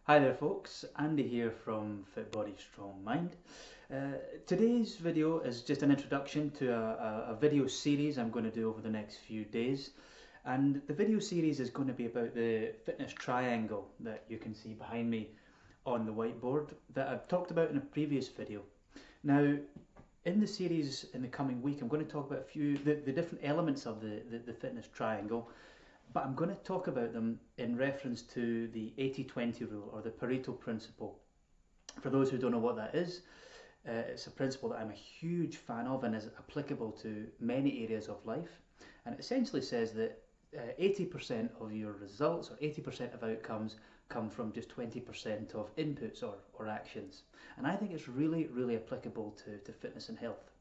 Hi there folks, Andy here from Fit Body Strong Mind. Today's video is just an introduction to a video series I'm going to do over the next few days. And the video series is going to be about the fitness triangle that you can see behind me on the whiteboard that I've talked about in a previous video. Now, in the series in the coming week, I'm going to talk about the different elements of the fitness triangle, but I'm going to talk about them in reference to the 80-20 rule, or the Pareto principle. For those who don't know what that is, it's a principle that I'm a huge fan of and is applicable to many areas of life. And it essentially says that 80% of your results, or 80% of outcomes, come from just 20% of inputs or actions. And I think it's really applicable to fitness and health.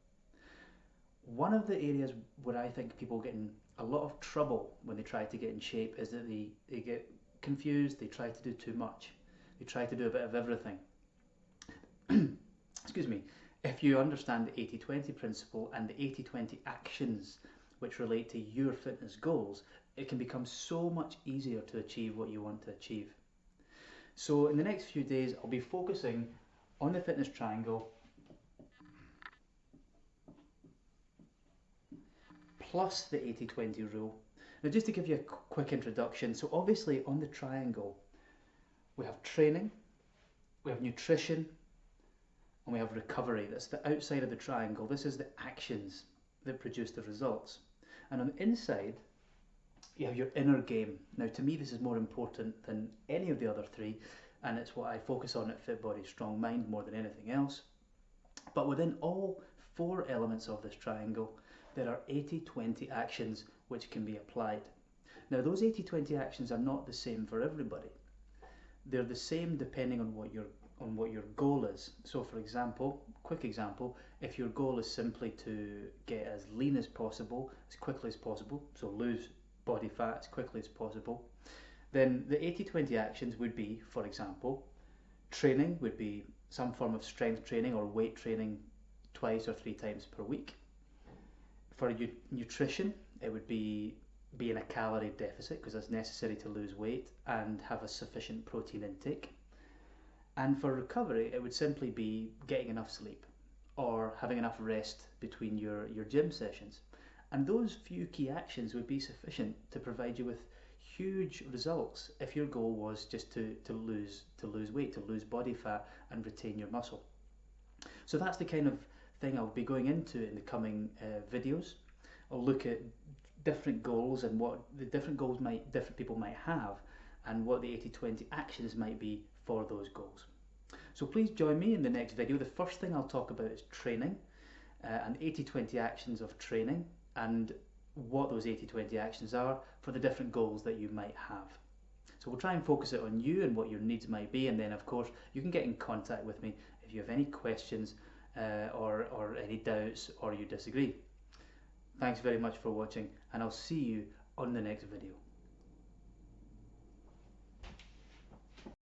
One of the areas where I think people get in a lot of trouble when they try to get in shape is that they get confused, they try to do too much. They try to do a bit of everything. Excuse me. If you understand the 80-20 principle and the 80-20 actions which relate to your fitness goals, it can become so much easier to achieve what you want to achieve. So in the next few days, I'll be focusing on the fitness triangle plus the 80-20 rule. Now, just to give you a quick introduction, so obviously on the triangle we have training, we have nutrition, and we have recovery. That's the outside of the triangle. This is the actions that produce the results. And on the inside you have your inner game. Now, to me, this is more important than any of the other three, and it's what I focus on at Fit Body Strong Mind more than anything else. But within all four elements of this triangle, there are 80-20 actions which can be applied. Now, those 80-20 actions are not the same for everybody. They're the same depending on what your goal is. So, for example, quick example, if your goal is simply to get as lean as possible, as quickly as possible, so lose body fat as quickly as possible, then the 80-20 actions would be, for example, training would be some form of strength training or weight training twice or three times per week. For nutrition, it would be in a calorie deficit because that's necessary to lose weight and have a sufficient protein intake. And for recovery, it would simply be getting enough sleep or having enough rest between your gym sessions. And those few key actions would be sufficient to provide you with huge results if your goal was just to lose weight, to lose body fat and retain your muscle. So that's the kind of thing I'll be going into in the coming videos. I'll look at different goals and what the different goals different people might have, and what the 80-20 actions might be for those goals. So please join me in the next video. The first thing I'll talk about is training and 80-20 actions of training, and what those 80-20 actions are for the different goals that you might have. So we'll try and focus it on you and what your needs might be, and then of course you can get in contact with me if you have any questions or any doubts or you disagree. Thanks very much for watching, and I'll see you on the next video.